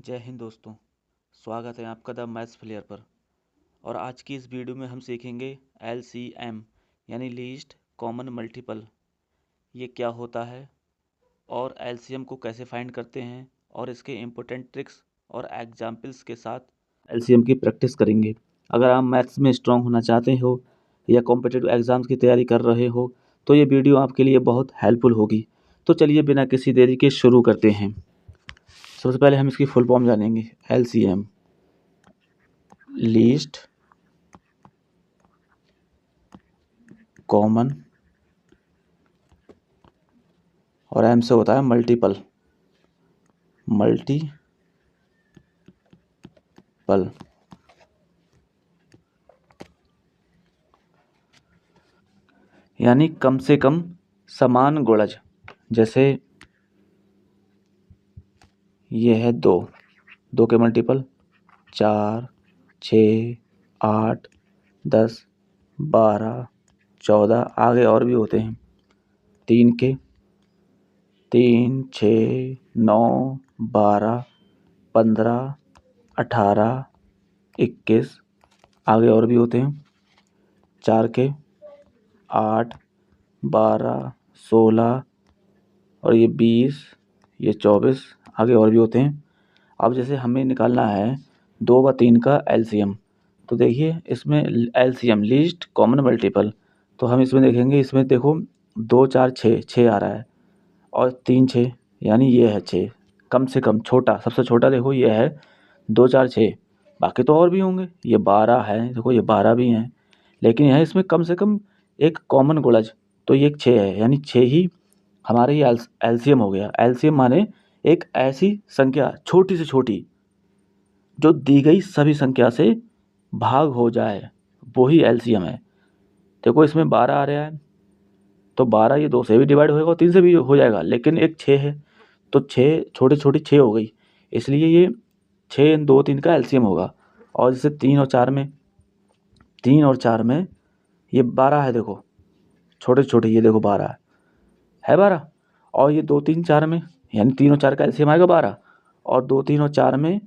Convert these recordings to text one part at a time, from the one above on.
जय हिंद दोस्तों। स्वागत है आपका द मैथ्स प्लेयर पर। और आज की इस वीडियो में हम सीखेंगे LCM यानी लीस्ट कॉमन मल्टीपल। ये क्या होता है और LCM को कैसे फाइंड करते हैं और इसके इम्पोर्टेंट ट्रिक्स और एग्जाम्पल्स के साथ LCM की प्रैक्टिस करेंगे। अगर आप मैथ्स में स्ट्रांग होना चाहते हो या कॉम्पिटिटिव एग्ज़ाम्स की तैयारी कर रहे हो तो ये वीडियो आपके लिए बहुत हेल्पफुल होगी। तो चलिए बिना किसी देरी के शुरू करते हैं। सबसे पहले हम इसकी फुल फॉर्म जानेंगे। LCM लीस्ट कॉमन और M से होता है मल्टीपल। यानी कम से कम समान गुणज। जैसे ये है 2 के मल्टीपल 4, 6, 8, 10, 12, 14, आगे और भी होते हैं। 3 के 3, 6, 9, 12, 15, 18, 21, आगे और भी होते हैं। 4 के 8, 12, 16 और ये 20, ये 24, आगे और भी होते हैं। अब जैसे हमें निकालना है 2 व 3 का LCM, तो देखिए इसमें LCM लीस्ट कॉमन मल्टीपल, तो हम इसमें देखेंगे। इसमें देखो 2, 4, 6 आ रहा है और 3, 6 यानी ये है 6। कम से कम छोटा, सबसे छोटा देखो ये है 2, 4, 6। बाकी तो और भी होंगे, ये 12 है, देखो ये 12 भी हैं, लेकिन यह इसमें कम से कम एक कॉमन गुणज, तो ये 6 है, यानी 6 ही हमारे ये LCM हो गया। LCM माने एक ऐसी संख्या छोटी से छोटी जो दी गई सभी संख्या से भाग हो जाए, वो ही LCM है। देखो इसमें 12 आ रहा है, तो 12 ये 2 से भी डिवाइड होएगा और 3 से भी हो जाएगा, लेकिन एक 6 है, तो 6 छोटी छोटी 6 हो गई, इसलिए ये 6 2 3 का LCM होगा। और जैसे 3 और 4 में, 3 और 4 में ये 12 है, देखो छोटे छोटे, ये देखो 12 है 12। और ये 2 3 4 में, यानी 3 और 4 का LCM आएगा 12। और 2 3 और 4 में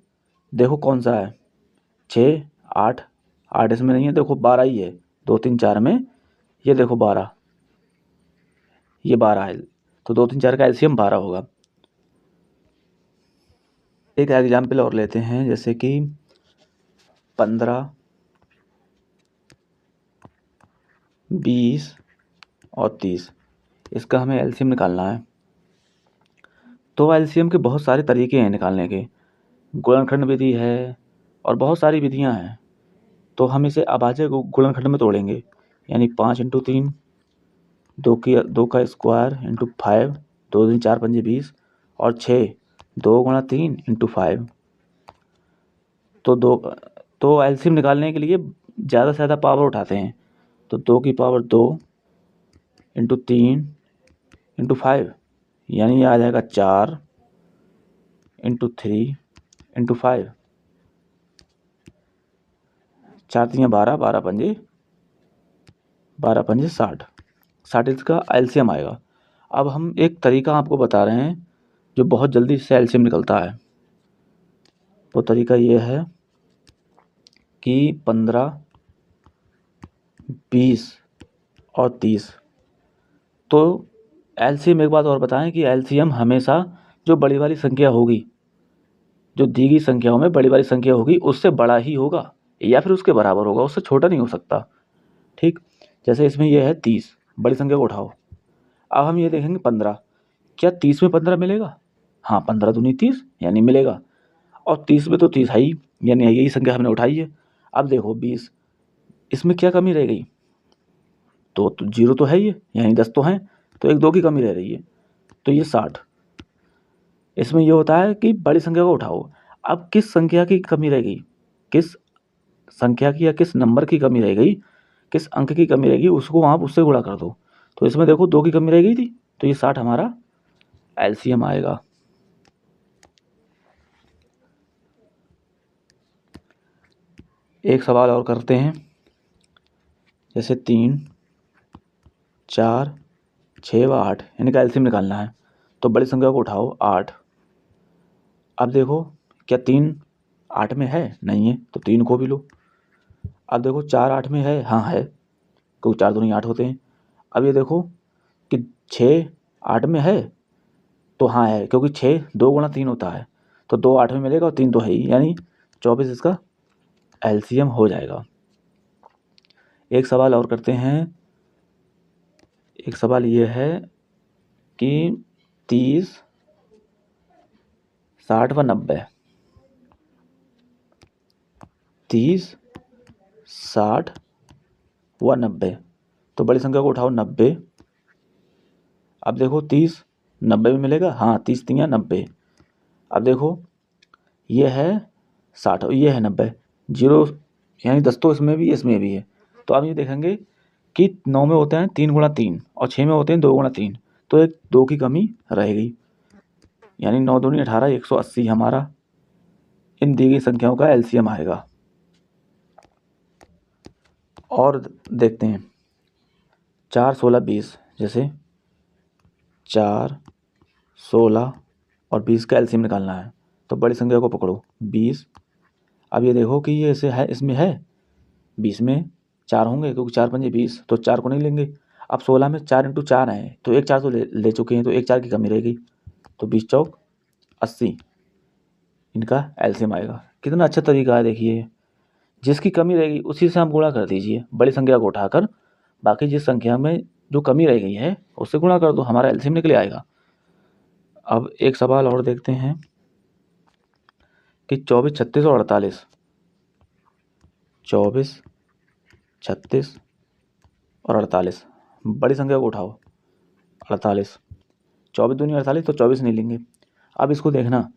देखो कौन सा है, 6, 8, 8 इसमें नहीं है, देखो 12 ही है। 2 3 4 में ये देखो 12, ये 12 है, तो 2 3 4 का LCM 12 होगा। एक एग्जाम्पल और लेते हैं, जैसे कि 15, 20 और 30, इसका हमें LCM निकालना है। तो LCM के बहुत सारे तरीके हैं निकालने के, गुणनखंड विधि है और बहुत सारी विधियां हैं। तो हम इसे अभाज्य गुणनखंड में तोड़ेंगे, यानी 5 × 3, 2 का स्क्वायर इंटू 5, 2 3 4 5 20, और 6 2 × 3 × 5। तो LCM निकालने के लिए ज़्यादा से ज़्यादा पावर उठाते हैं, तो 2 की पावर 2 इंटू 3 इंटू 5, यानी ये आ जाएगा 4 इंटू 3 इंटू 5। 4 3 12, 12 पंजे 60, 60 इसका LCM आएगा। अब हम एक तरीका आपको बता रहे हैं जो बहुत जल्दी इससे LCM निकलता है। वो तरीका ये है कि 15, 20 और 30। तो LCM एक बात और बताएं कि LCM हमेशा जो बड़ी वाली संख्या होगी, जो दी गई संख्याओं में बड़ी वाली संख्या होगी, उससे बड़ा ही होगा या फिर उसके बराबर होगा, उससे छोटा नहीं हो सकता। ठीक, जैसे इसमें यह है 30, बड़ी संख्या को उठाओ। अब हम ये देखेंगे 15, क्या 30 में 15 मिलेगा? हाँ, 15 दूनी 30 यानी मिलेगा, और 30 में तो 30 है ही, यानी यही संख्या हमने उठाई है। अब देखो 20, इसमें क्या कमी रह गई? तो 0 तो है ही, यानी 10 तो हैं, तो 1 2 की कमी रह रही है, तो ये 60। इसमें ये होता है कि बड़ी संख्या को उठाओ। अब किस संख्या की कमी रह गई, किस संख्या की या किस नंबर की कमी रह गई, किस अंक की कमी रह गई, उसको आप उससे गुणा कर दो। तो इसमें देखो 2 की कमी रह गई थी, तो ये 60 हमारा LCM आएगा। एक सवाल और करते हैं, जैसे 3, 4, 6 व 8, इनका LCM निकालना है। तो बड़ी संख्या को उठाओ 8। अब देखो क्या 3 8 में है? नहीं है, तो 3 को भी लो। अब देखो 4 8 में है? हाँ है, क्योंकि 4 दूनी 8 होते हैं। अब ये देखो कि 6 8 में है? तो हाँ है, क्योंकि 6 2 गुणा 3 होता है, तो 2 8 में मिलेगा और 3 तो है ही, यानी 24 इसका एलसीएम हो जाएगा। एक सवाल और करते हैं। एक सवाल ये है कि 30 60 व 90, 30 60 व 90, तो बड़ी संख्या को उठाओ 90। अब देखो 30 90 में मिलेगा? हाँ, 30 3 90। अब देखो ये है 60 और ये है 90, जीरो यानी 10 तो इसमें भी इसमें भी है। तो अब ये देखेंगे कि 9 में होते हैं 3 गुणा 3 और 6 में होते हैं 2 गुणा 3, तो एक 2 की कमी रहेगी, यानी 9 दूनी 18 180 हमारा इन दी गई संख्याओं का एलसीएम आएगा। और देखते हैं 4 16 20, जैसे 4 16 और 20 का एलसीएम निकालना है, तो बड़ी संख्या को पकड़ो 20। अब ये देखो कि ये ऐसे है, इसमें है 20 में 4 होंगे, क्योंकि 4 पंजे 20, तो 4 को नहीं लेंगे। अब 16 में 4 × 4 है, तो एक 4 तो ले चुके हैं, तो एक 4 की कमी रहेगी, तो 20 चौक 80 इनका एलसीएम आएगा। कितना अच्छा तरीका है, देखिए जिसकी कमी रहेगी उसी से आप गुणा कर दीजिए, बड़ी संख्या को उठाकर बाकी जिस संख्या में जो कमी रह गई है उससे गुणा कर दो, हमारा एलसीएम निकल आएगा। अब एक सवाल और देखते हैं कि 24 36 और 48, 24 36 और 48, बड़ी संख्या को उठाओ 48, 24 दूनी 48, तो 24 नहीं लेंगे। अब इसको देखना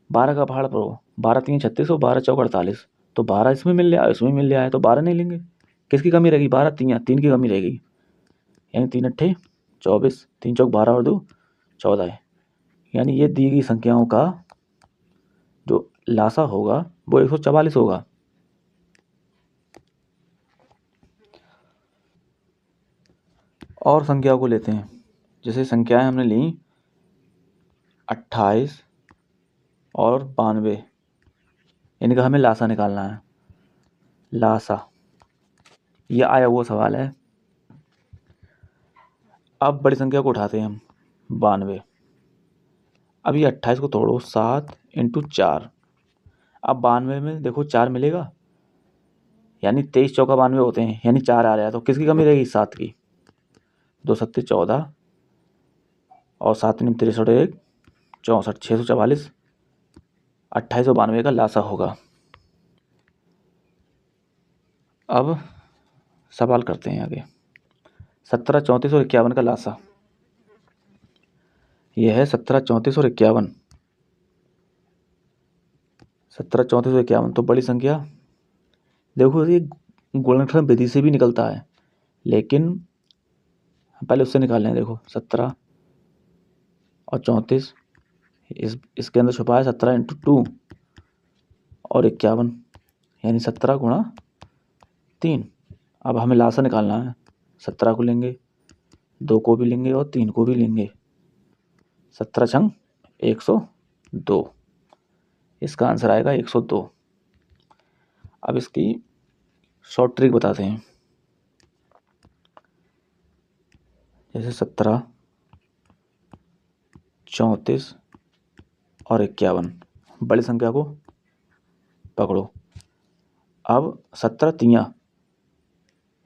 12 का पहाड़ पड़ो, 12 3 36 और 12 चौक 48, तो 12 इसमें मिल लिया इसमें मिल लिया है, तो 12 नहीं लेंगे। किसकी कमी रहेगी? 12 3 की कमी रहेगी, यानी 3 अट्ठे 24, 3 चौक 12 और 2 14 है, यानी ये दी गई संख्याओं का जो लासा होगा वो 144 होगा। और संख्याओं को लेते हैं, जैसे संख्याएं हमने ली 28 और 92, इनका हमें लासा निकालना है। लासा, ये आया वो सवाल है। अब बड़ी संख्या को उठाते हैं हम 92। अब ये 28 को तोड़ो 7 × 4, अब 92 में देखो 4 मिलेगा, यानी 23 चौका 92 होते हैं, यानी 4 आ रहा है, तो किसकी कमी रहेगी? 7 की। 2 7 14 और 7 × 63 1 64, 644 28 और 92 का लासा होगा। अब सवाल करते हैं आगे, 17 34 और 51 का लासा। यह है 17 34 और 51, 17 34 और 51, तो बड़ी संख्या देखो ये गुणनखंड विधि से भी निकलता है, लेकिन पहले उससे निकाल लें। देखो 17 और 34, इसके अंदर छुपा है 17 × 2 और 51, यानी 17 गुणा 3। अब हमें लासा निकालना है, 17 को लेंगे, 2 को भी लेंगे और 3 को भी लेंगे, 17 छंग 102, इसका आंसर आएगा 102। अब इसकी शॉर्ट ट्रिक बताते हैं, जैसे 17 34 और 51, बड़ी संख्या को पकड़ो। अब 17 तियाँ,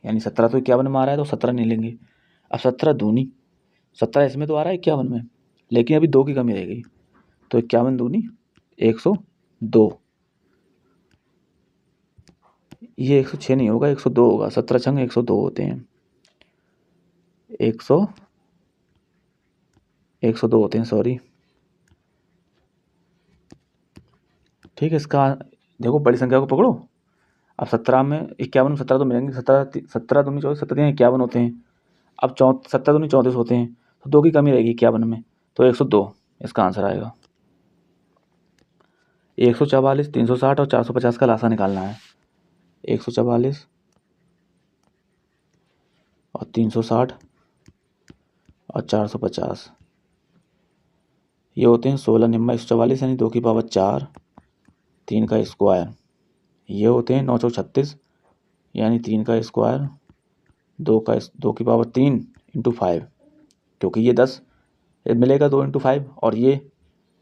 यानी 17 तो 51 में आ रहा है, तो 17 नहीं लेंगे। अब 17 दूनी, 17 इसमें तो आ रहा है 51 में, लेकिन अभी 2 की कमी रह गई, तो 51 दूनी 102, ये 106 नहीं होगा, 102 होगा। 17 छंग 102 होते हैं, 102 होते हैं, सॉरी। ठीक है, इसका देखो बड़ी संख्या को पकड़ो। अब 17 में 51 में 17 तो मिलेंगे, 17 दूनी 24, 17 51 होते हैं। अब 17 दूनी 34 होते हैं, तो 2 की कमी रहेगी 51 में, तो 102 इसका आंसर आएगा। 144 360 और 450 का लासा निकालना है। 144 और 360 और 450, ये होते हैं 16 निम्मा 144, यानी 2 की पावर 4 3 का स्क्वायर, ये होते हैं 9 चौक 36, यानी 3 का स्क्वायर 2 की पावर 3 इंटू 5, क्योंकि ये 10 मिलेगा 2 इंटू 5, और ये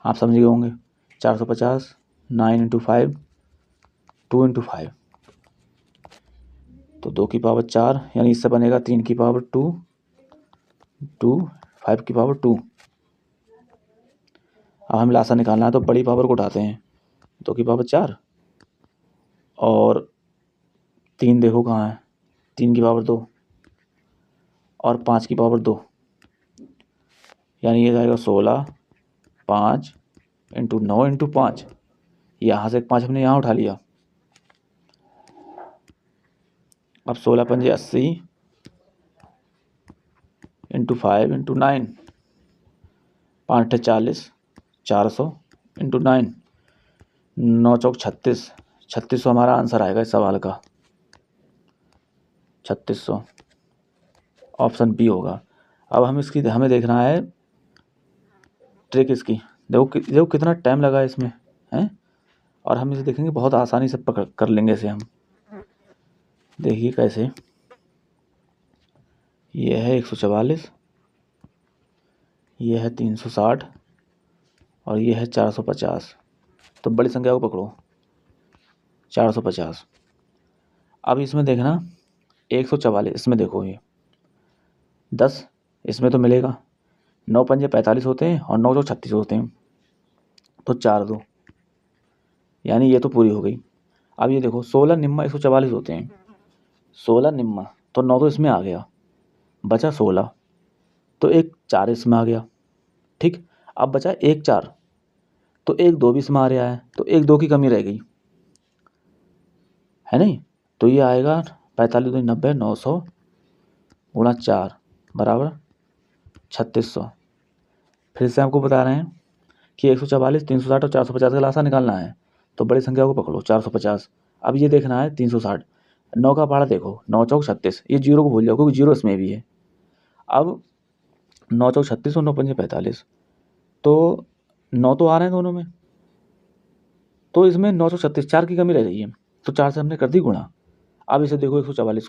आप समझ गए होंगे 450, 9 इंटू 5, 2 इंटू 5, तो 2 की पावर 4, यानी इससे बनेगा 3 की पावर 2, 5 की पावर 2। अब हमें लासा निकालना है, तो बड़ी पावर को उठाते हैं, 2 की पावर 4 और 3 देखो कहाँ है, 3 की पावर 2 और 5 की पावर 2, यानी ये जाएगा 16, 5 इंटू 9 इंटू 5, यहाँ से एक 5 हमने यहाँ उठा लिया। अब 16 पंजे 80 इंटू 5 इंटू 9, 5 40, 400 इंटू 9, 9 चौक 36, 3600 हमारा आंसर आएगा इस सवाल का, 3600 ऑप्शन बी होगा। अब हमें देखना है ट्रिक इसकी। देखो कितना टाइम लगा इसमें है, और हम इसे देखेंगे बहुत आसानी से पकड़ कर लेंगे इसे हम। देखिए कैसे, ये है 144, ये है 360 और ये है 450, तो बड़ी संख्या को पकड़ो 450। अब इसमें देखना 144, इसमें देखो ये 10 इसमें तो मिलेगा, 9 पंजे 45 होते हैं और 9 चौक 36 होते हैं, तो 4 2, यानी ये तो पूरी हो गई। अब ये देखो 16 निम्मा 144 होते हैं, 16 निम्मा, तो 9 तो इसमें आ गया, बचा 16, तो एक 4 इसमें आ गया। ठीक, अब बचा 1 4, तो 1 2 भी इसमें आ रहा है, तो 1 2 की कमी रह गई है नहीं, तो ये आएगा 45 2 90, 900 गुणा 4 बराबर 3600। फिर से आपको बता रहे हैं कि 144, 360 और 450 का लासा निकालना है, तो बड़ी संख्या को पकड़ो 450। अब ये देखना है 360, 9 का पहाड़ा देखो, 9 चौक 36, ये जीरो को भूल जाओ क्योंकि जीरो इसमें भी है। अब 9 चौक 36 और 9 पंजे 45, तो 9 तो आ रहे हैं दोनों में, तो इसमें 9 चौक 36, 4 की कमी रह रही है, तो 4 से हमने कर दी गुणा। अब इसे देखो 144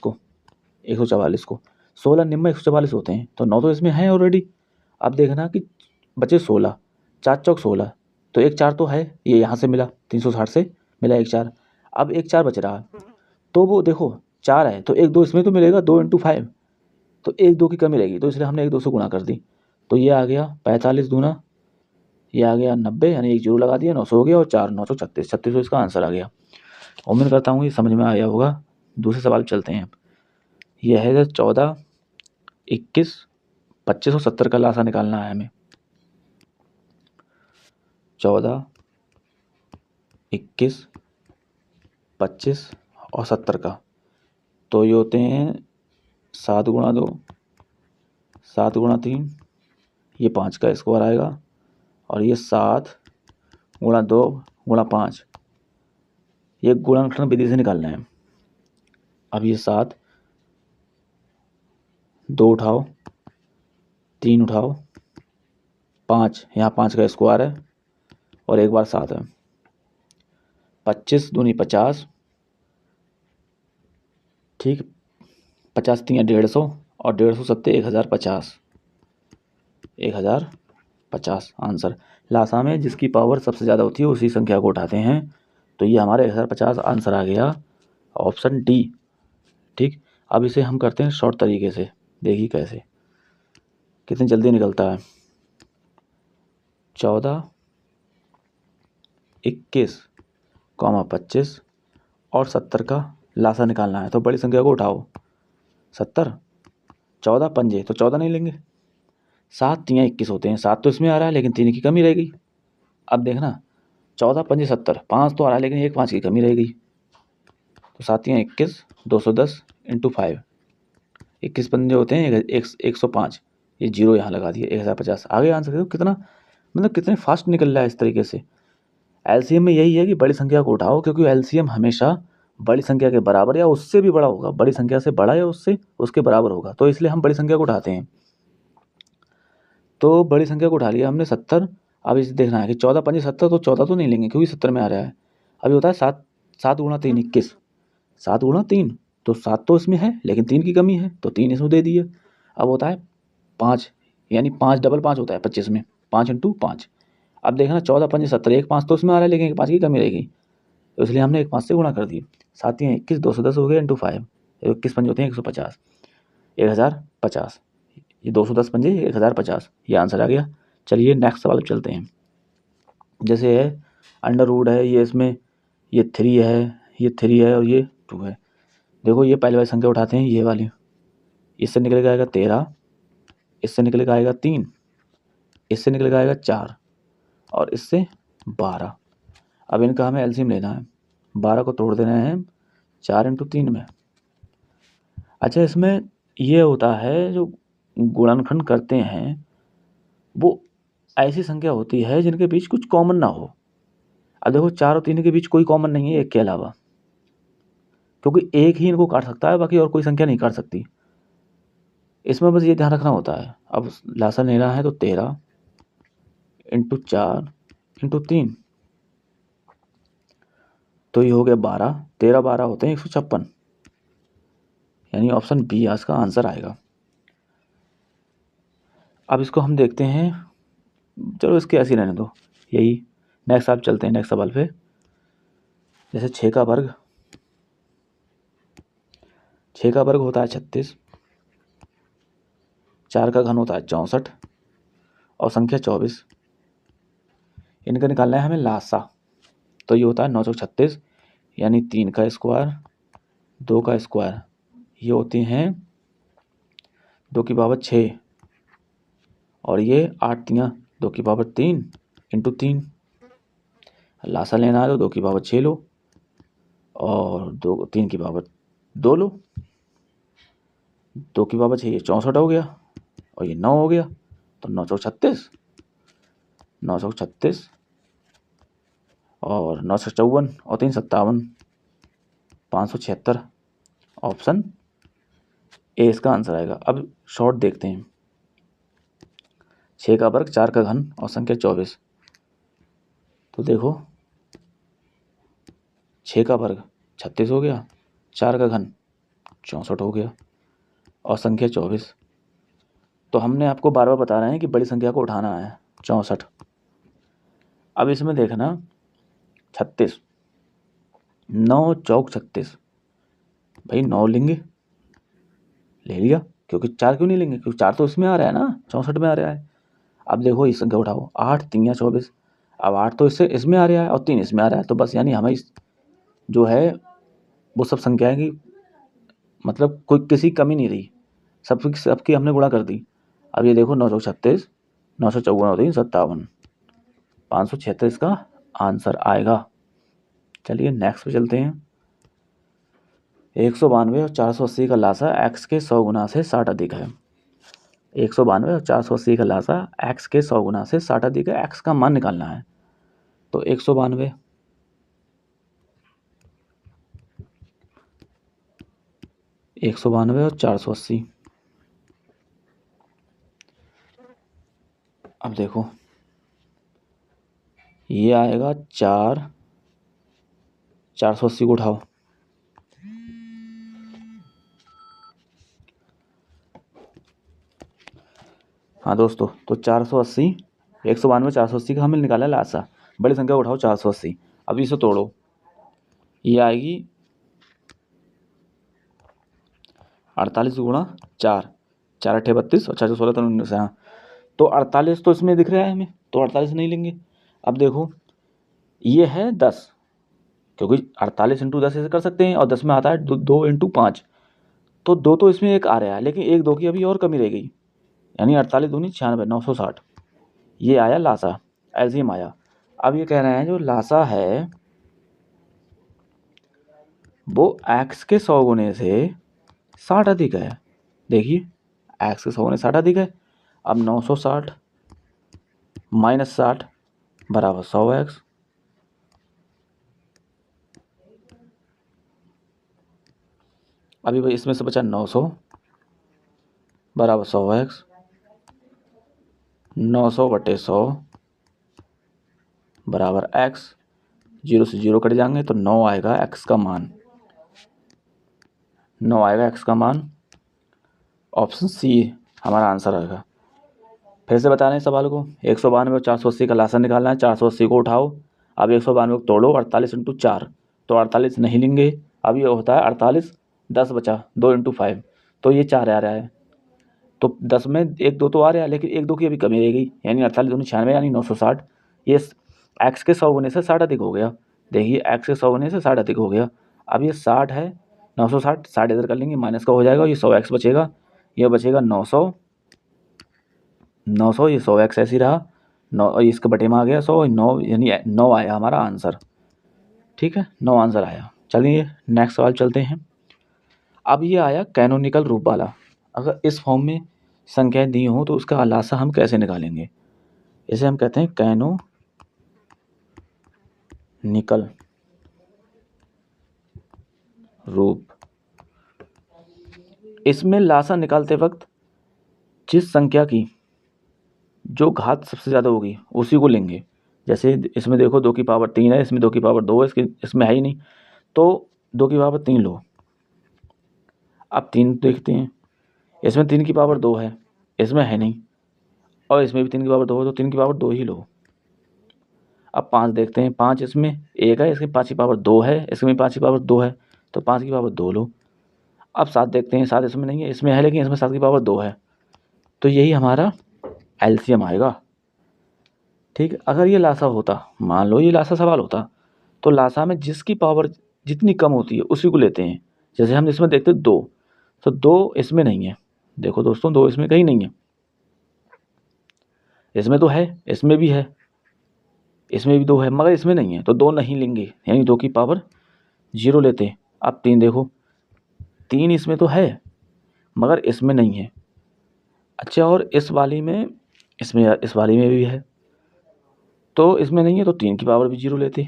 को, 16 निम्न 144 होते हैं, तो 9 तो इसमें है ऑलरेडी। अब देखना कि बचे 16, 4 चौक 16, तो 1 4 तो है, ये यहाँ से मिला 360 से मिला 1 4, अब 1 4 बच रहा, तो वो देखो 4 है, तो 1 2 इसमें तो मिलेगा 2 इंटू 5, तो 1 2 की कमी रहेगी, तो इसलिए हमने 1 2 से गुणा कर दी, तो ये आ गया 45 दूना, ये आ गया 90, यानी 1 जीरो लगा दिया, 900 हो गया, और 4 9 36, 3600 इसका आंसर आ गया। उम्मीद करता हूँ ये समझ में आया होगा। दूसरे सवाल चलते हैं। यह है 14 21 25 और 70 का लासा निकालना है हमें। 14 21 25 और 70 का, तो ये होते हैं 7 गुणा 2, 7 गुणा 3, ये 5 का स्क्वायर आएगा, और ये 7 गुणा 2 गुणा 5, ये गुणनखंड विधि से निकालना है। अब ये 7, 2 उठाओ, 3 उठाओ, 5, यहाँ 5 का स्क्वायर है और एक बार 7 है, 25 दूनी 50, ठीक, 50 3 150 और 150 सत्ते 1050, 1050 आंसर। लासा में जिसकी पावर सबसे ज़्यादा होती है उसी संख्या को उठाते हैं, तो ये हमारे 1050 आंसर आ गया, ऑप्शन डी। ठीक, अब इसे हम करते हैं शॉर्ट तरीके से, देखिए कैसे, कितनी जल्दी निकलता है। 14 21 25 और 70 का लासा निकालना है, तो बड़ी संख्या को उठाओ 70, 14 पंजे, तो 14 नहीं लेंगे, 7 3 21 होते हैं, 7 तो इसमें आ रहा है लेकिन 3 की कमी रह गई। अब देखना 14 पंजे 70, 5 तो आ रहा है लेकिन एक 5 की कमी रह गई, तो 7 3 21, 210 इंटू 5, 21 पंजे होते हैं 105, ये जीरो यहाँ लगा दिए, 1050 आगे आंसर। देखो कितना, मतलब कितने फास्ट निकल रहा है इस तरीके से। एलसीएम में यही है कि बड़ी संख्या को उठाओ, क्योंकि एलसीएम हमेशा बड़ी संख्या के बराबर या उससे भी बड़ा होगा, बड़ी संख्या से बड़ा या उससे उसके बराबर होगा, तो इसलिए हम बड़ी संख्या को उठाते हैं। तो बड़ी संख्या को उठा लिया हमने 70। अब इसे देखना है कि 14 पंजे 70, तो 14 तो नहीं लेंगे क्योंकि 70 में आ रहा है। अभी होता है 7, 7 गुणा 3 21, 7 गुणा 3, तो 7 तो इसमें है लेकिन 3 की कमी है तो 3 इसमें दे दिए। अब होता है 5, यानी 5 डबल 5 होता है 25 में, 5 इंटू 5। अब देखना 14 5 70, एक 5 तो उसमें आ रहा है लेकिन एक 5 की कमी रहेगी, तो इसलिए हमने एक 5 से गुणा कर दिए। 7 या 21, 210 हो गया इंटू 5, 21 पंजे होते हैं 150, 1050, ये 210 पंजे 1050, ये आंसर आ गया। चलिए नेक्स्ट सवाल चलते हैं। जैसे है अंडर रूट है, ये इसमें ये 3 है, ये 3 है और ये 2 है। देखो ये पहली वाली संख्या उठाते हैं, ये वाली, इससे निकल आएगा 13, इससे निकल आएगा 3, इससे निकल आएगा 4 और इससे 12। अब इनका हमें एलसीएम लेना है, 12 को तोड़ देना है 4 इंटू 3 में। अच्छा, इसमें ये होता है जो गुणनखंड करते हैं वो ऐसी संख्या होती है जिनके बीच कुछ कॉमन ना हो। अब देखो 4 और 3 के बीच कोई कॉमन नहीं है एक के अलावा, क्योंकि एक ही इनको काट सकता है, बाकी और कोई संख्या नहीं काट सकती। इसमें बस ये ध्यान रखना होता है। अब लासा लेना है तो 13 इंटू 4 इंटू 3, तो ये हो गया 12, 13 12 होते हैं 156, यानी ऑप्शन बी आज का आंसर आएगा। अब इसको हम देखते हैं, चलो इसके ऐसे रहने दो, यही नेक्स्ट आप चलते हैं नेक्स्ट सवाल पे। जैसे 6 का वर्ग, 6 का वर्ग होता है 36, 4 का घन होता है 64 और संख्या 24। इनका निकालना है हमें लासा, तो ये होता है 936, यानी 3 का स्क्वायर 2 का स्क्वायर, ये होती हैं 2 की पावर 6 और ये 8 तियाँ 2 की पावर 3 इंटू 3। लासा लेना है तो 2 की पावर 6 लो और 3 की पावर 2 लो, 2 की पावर 6 ये 64 हो गया और ये 9 हो गया, तो 936, 936 और 954 और 3 57, 576, ऑप्शन ए इसका आंसर आएगा। अब शॉर्ट देखते हैं, 6 का वर्ग 4 का घन और संख्या 24, तो देखो 6 का वर्ग 36 हो गया, 4 का घन 64 हो गया और संख्या 24। तो हमने आपको बार बार बता रहे हैं कि बड़ी संख्या को उठाना है 64। अब इसमें देखना 36, 9 चौक 36, भाई 9 लेंगे, ले लिया, क्योंकि 4 क्यों नहीं लेंगे, क्योंकि 4 तो इसमें आ रहा है ना, 64 में आ रहा है। अब देखो इस संख्या उठाओ, 8 3 24, अब 8 तो इससे इसमें आ रहा है और 3 इसमें आ रहा है, तो बस यानी हमें जो है वो सब संख्याएं की मतलब कोई किसी कमी नहीं रही, सबकी हमने गुणा कर दी। अब ये देखो 9 चौक 36, 954 और 3 57, 576 इसका आंसर आएगा। चलिए नेक्स्ट पे चलते हैं। 192 और 480 का लासा x के 100 गुना से 60 अधिक है। 192 और 480 का लासा x के 100 गुना से 60 अधिक है, x का मान निकालना है। तो 192, 192 और 480, अब देखो ये आएगा 480 को उठाओ, हाँ दोस्तों, तो 480, 192 480 का हमें निकाला है लासा, बड़ी संख्या उठाओ 480। अब इसे तोड़ो, ये आएगी 48 गुणा 4, 4 8 32 और 4 16 तो 19, हाँ, तो 48 तो इसमें दिख रहा है हमें, तो 48 नहीं लेंगे। अब देखो ये है 10, क्योंकि 48 इंटू 10 ऐसे कर सकते हैं और 10 में आता है 2 इंटू 5, तो 2 तो इसमें एक आ रहा है लेकिन 1 2 की अभी और कमी रह गई, यानी 48 दूनी 96, 960, ये आया लासा, एलसीएम आया। अब ये कह रहे हैं जो लासा है वो x के 100 गुने से 60 अधिक है। देखिए x के 100 गुने 60 अधिक है। अब 960 माइनस 60 बराबर 100x, अभी भाई इसमें से बचा 900 बराबर 100x, 900 बटे 100 बराबर x, 0 से 0 कट जाएंगे तो 9 आएगा x का मान, 9 आएगा x का मान। ऑप्शन सी हमारा आंसर आएगा। फिर से बता रहे हैं सवाल को, 192 और 480 का लासा निकालना है। 480 को उठाओ, अब 192 को तोड़ो, 48 × 4, तो 48 नहीं लेंगे। अब ये होता है 48, 10 बचा, 2 × 5, तो ये 4 आ रहा है। तो 10 में 1 2 तो आ रहा है, लेकिन 1 2 की अभी कमी रह गई, यानी 48 दूनी 96, यानी 960। ये x के 100 गुने से 60 अधिक हो गया। देखिए x के 100 गुने से 60 अधिक हो गया। अब ये 60 है, 960, 60 इधर कर लेंगे, माइनस का हो जाएगा, ये 100x बचेगा, ये बचेगा 900, 900, ये 100x ऐसे ही रहा, 9 इसके बटे में आ गया 100, 9 यानी 9 आया हमारा आंसर। ठीक है, 9 आंसर आया। चलिए नेक्स्ट सवाल चलते हैं। अब ये आया कैनोनिकल रूप वाला। अगर इस फॉर्म में संख्याएं दी हों तो उसका लासा हम कैसे निकालेंगे? इसे हम कहते हैं कैनोनिकल रूप। इसमें लासा निकालते वक्त जिस संख्या की जो घात सबसे ज़्यादा होगी उसी को लेंगे। जैसे इसमें देखो 2 की पावर 3 है, इसमें 2 की पावर 2 है, इसमें है ही नहीं, तो 2 की पावर 3 लो। अब 3 देखते हैं, इसमें 3 की पावर 2 है, इसमें है नहीं, और इसमें भी 3 की पावर 2 है, तो 3 की पावर 2 ही लो। अब 5 देखते हैं, 5 इसमें 1 है, इसमें 5 की पावर 2 है, इसमें 5 की पावर 2 है, तो 5 की पावर 2 लो। अब 7 देखते हैं, 7 इसमें नहीं है, इसमें है लेकिन इसमें 7 की पावर 2 है, तो यही हमारा एलसीएम आएगा। ठीक है, अगर ये लासा होता, मान लो ये लासा सवाल होता, तो लासा में जिसकी पावर जितनी कम होती है उसी को लेते हैं। जैसे हम इसमें देखते 2, तो 2 इसमें नहीं है, देखो दोस्तों 2 इसमें कहीं नहीं है, इसमें तो है, इसमें भी है, इसमें भी 2 है, मगर इसमें नहीं है, तो 2 नहीं लेंगे, यानी 2 की पावर 0 लेते हैं। अब 3 देखो, 3 इसमें तो है मगर इसमें नहीं है। अच्छा, और इस वाली में, इस वाली में भी है, तो इसमें नहीं है, तो 3 की पावर भी 0 लेते।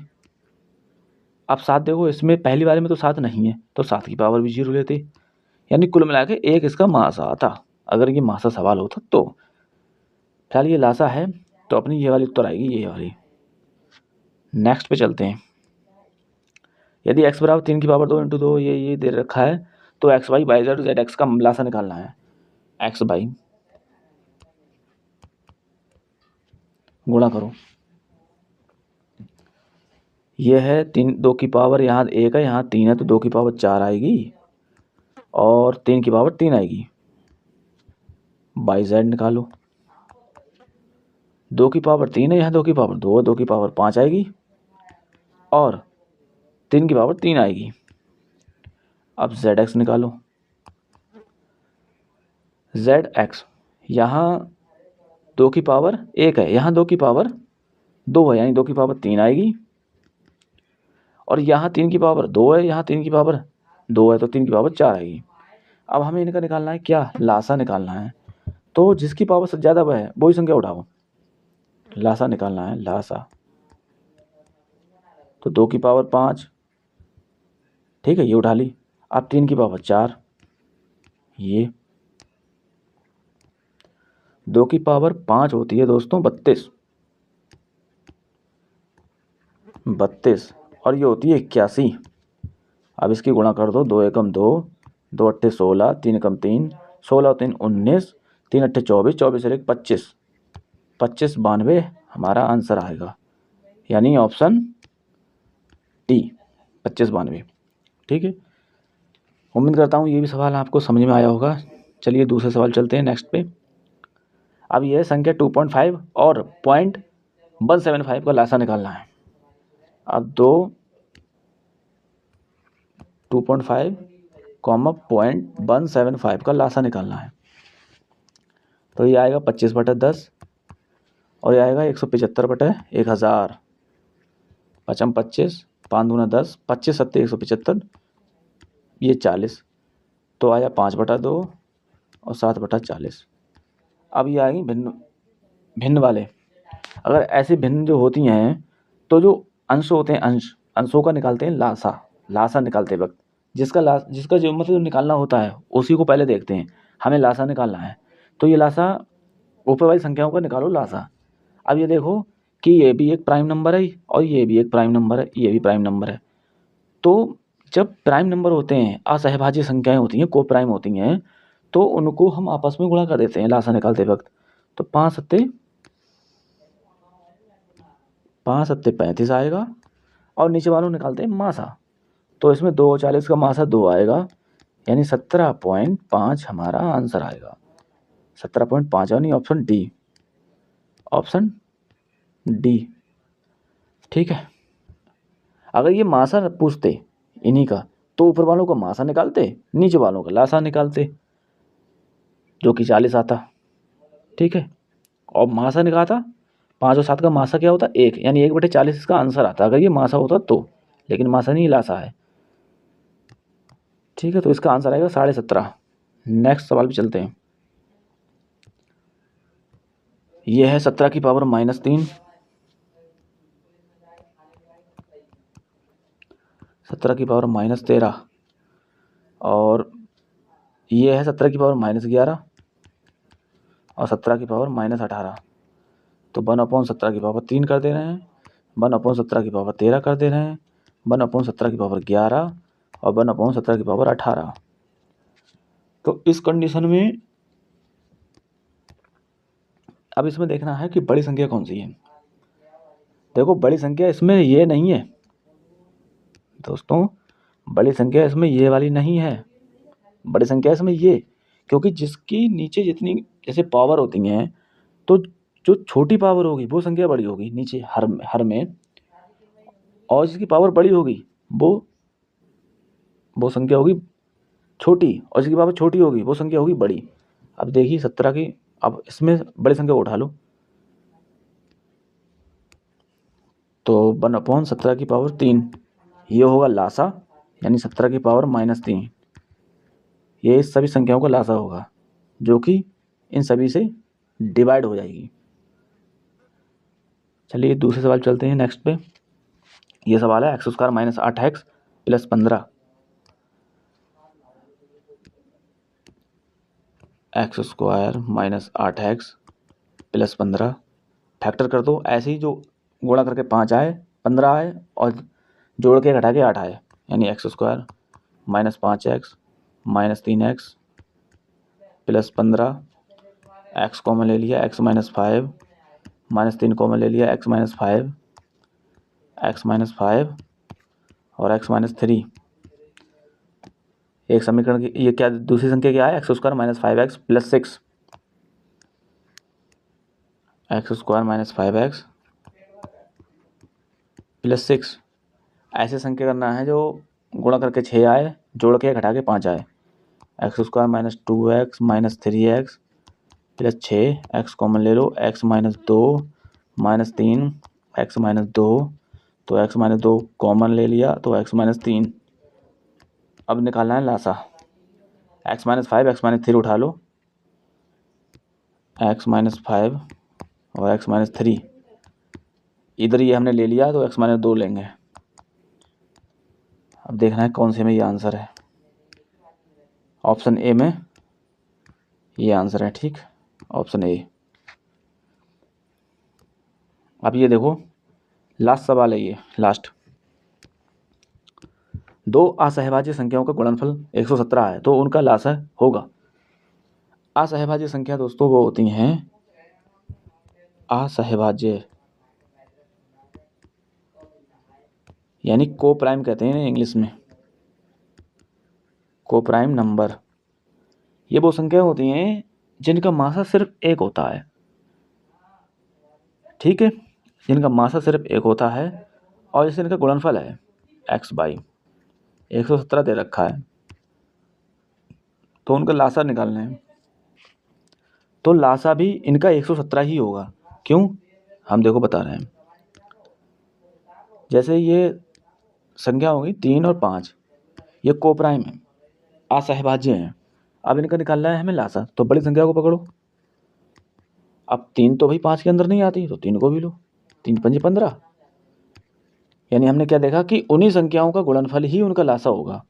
अब 7 देखो, इसमें पहली वाले में तो 7 नहीं है, तो 7 की पावर भी 0 लेते, यानी कुल मिला के 1 इसका मासा आता, अगर ये मासा सवाल होता तो। फिलहाल ये लासा है, तो अपनी ये वाली उत्तर आएगी, ये वाली। नेक्स्ट पे चलते हैं। यदि x बराबर 3 की पावर 2 × 2 ये दे रखा है, तो X Y by Z Z X का लासा निकालना है। एक्स बाई गुणा करो, ये है 3, 2 की पावर यहाँ 1 है, यहाँ 3 है, तो 2 की पावर 4 आएगी, और 3 की पावर 3 आएगी। बाई जेड निकालो, 2 की पावर 3 है, यहाँ 2 की पावर 2 है, 2 की पावर 5 आएगी, और 3 की पावर 3 आएगी। अब जेड एक्स निकालो, जेड एक्स यहाँ 2 की पावर 1 है, यहाँ 2 की पावर 2 है, यानी 2 की पावर 3 आएगी, और यहाँ 3 की पावर 2 है, यहाँ 3 की पावर 2 है, तो 3 की पावर 4 आएगी। अब हमें इनका निकालना है क्या, लासा निकालना है। तो जिसकी पावर सबसे ज़्यादा वह है वही संख्या उठाओ, लासा निकालना है, लासा। तो 2 की पावर 5, ठीक है, ये उठा ली। अब 3 की पावर 4, ये 2 की पावर 5 होती है दोस्तों 32, और ये होती है 81। अब इसकी गुणा कर दो, 2 एकम 2, 2 अट्ठे 16, 3 एकम 3, 16 3 19, 3 अट्ठे 24, 24 और 1 25, 25 92 हमारा आंसर आएगा, यानी ऑप्शन टी 25 92। ठीक है, उम्मीद करता हूँ ये भी सवाल आपको समझ में आया होगा। चलिए दूसरे सवाल चलते हैं नेक्स्ट पे। अब यह संख्या 2.5 और 0.175 का लासा निकालना है। अब 2.5, 0.175 का लासा निकालना है। तो ये आएगा 25/10, और ये आएगा 175/1000। 5 25, 5 दूना 10, 25 7 175, ये 40, तो आया 5/2 और 7/40। अब ये आएंगी भिन्न वाले। अगर ऐसे भिन्न जो होती हैं, तो जो अंश होते हैं, अंशों का निकालते हैं लासा निकालते वक्त जिसका जो मतलब निकालना होता है उसी को पहले देखते हैं। हमें लासा निकालना है, तो ये लासा ऊपर वाली संख्याओं का निकालो लासा। अब ये देखो कि ये भी एक प्राइम नंबर है और ये भी एक प्राइम नंबर है, ये भी प्राइम नंबर है। तो जब प्राइम नंबर होते हैं, असहभाज्य संख्याएं होती हैं, को प्राइम होती हैं, तो उनको हम आपस में गुणा कर देते हैं लासा निकालते वक्त। तो 5 सत्ते 35 आएगा और नीचे वालों निकालते हैं मासा। तो इसमें 2 और 40 का मासा 2 आएगा, यानी 17.5 हमारा आंसर आएगा। 17.5 यानी ऑप्शन डी, ऑप्शन डी। ठीक है। अगर ये मासा पूछते इन्हीं का तो ऊपर वालों का मासा निकालते, नीचे वालों का लासा निकालते, जो कि 40 आता। ठीक है। और मासा निकालता 5 और 7 का मासा क्या होता 1, यानी 1/40 इसका आंसर आता अगर ये मासा होता तो, लेकिन मासा नहीं लासा है। ठीक है, तो इसका आंसर आएगा 17.5। नेक्स्ट सवाल पे चलते हैं। यह है 17 की पावर -3, 17 की पावर -13, और ये है 17 की पावर -11 और 17 की पावर -18। तो 1/17 की पावर 3 कर दे रहे हैं, 1/17 की पावर 13 कर दे रहे हैं, 1/17 की पावर 11 और 1/17 की पावर 18। तो इस कंडीशन में अब इसमें देखना है कि बड़ी संख्या कौन सी है। देखो बड़ी संख्या इसमें ये नहीं है दोस्तों, बड़ी संख्या इसमें ये वाली नहीं है, बड़ी संख्या इसमें ये, क्योंकि जिसकी नीचे जितनी जैसे पावर होती हैं, तो जो छोटी पावर होगी वो संख्या बड़ी होगी नीचे हर में, और जिसकी पावर बड़ी होगी वो संख्या होगी छोटी, और जिसकी पावर छोटी होगी वो संख्या होगी बड़ी। अब देखिए 17 की, अब इसमें बड़ी संख्या को उठा लो, तो 1/17 की पावर 3 ये होगा लासा, यानी 17 की पावर -3, ये इस सभी संख्याओं का लासा होगा, जो कि इन सभी से डिवाइड हो जाएगी। चलिए दूसरे सवाल चलते हैं नेक्स्ट पे। ये सवाल है x² - 8x + 15, x² - 8x + 15 factor कर दो, ऐसे ही जो गुणा करके 5 आए 15 आए और जोड़ के घटा के 8 आए, यानी x² - 5x - 3x + 15, x common ले लिया x - 5 -3 कॉमन ले लिया x - 5, x - 5 और x - 3। एक समीकरण की ये क्या दूसरी संख्या क्या है, x² - 5x + 6, x² - 5x + 6। ऐसे संख्या करना है जो गुणा करके 6 आए, जोड़ के घटा के 5 आए, x² - 2x - 3x + 6, x common ले लो x - 2 -3 x - 2, तो x - 2 कॉमन ले लिया तो x - 3। अब निकालना है लासा, x - 5 x - 3 उठा लो, x - 5 और x - 3 इधर ये हमने ले लिया तो x - 2 लेंगे। अब देखना है कौन से में ये आंसर है, ऑप्शन ए में ये आंसर है। ठीक, ऑप्शन ए। अब ये देखो लास्ट सवाल है, ये लास्ट। दो असहभाज्य संख्याओं का गुणनफल 117 है तो उनका लासा होगा। असहभाज्य संख्या दोस्तों वो होती हैं असहभाज्य, यानी को प्राइम कहते हैं इंग्लिश में, को प्राइम नंबर। ये वो संख्या होती हैं जिनका मासा सिर्फ एक होता है। ठीक है, जिनका मासा सिर्फ एक होता है और जैसे इनका गुणनफल है x/117 दे रखा है, तो उनका लासा निकालना है, तो लासा भी इनका 117 ही होगा। क्यों, हम देखो बता रहे हैं। जैसे ये संख्या होगी 3 और 5, ये को प्राइम है, असहभाज्य हैं। अब इनका निकालना है हमें लासा, तो बड़ी संख्या को पकड़ो। अब 3 तो भाई 5 के अंदर नहीं आती, तो 3 को भी लो, 3 × 5 = 15, यानी हमने क्या देखा कि उन्हीं संख्याओं का गुणनफल ही उनका लासा होगा।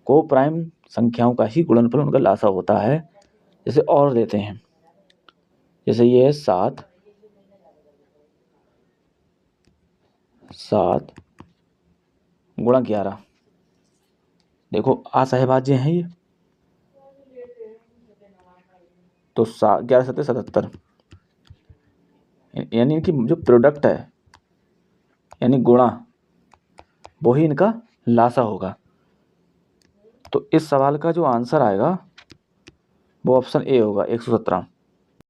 को प्राइम संख्याओं का ही गुणनफल उनका लासा होता है। जैसे और देते हैं, जैसे ये है 7 7 गुणा 11। देखो असहभाज्य हैं ये, तो 11 7 77, यानी कि जो प्रोडक्ट है यानी गुणा वही इनका लासा होगा। तो इस सवाल का जो आंसर आएगा वो ऑप्शन ए होगा 117।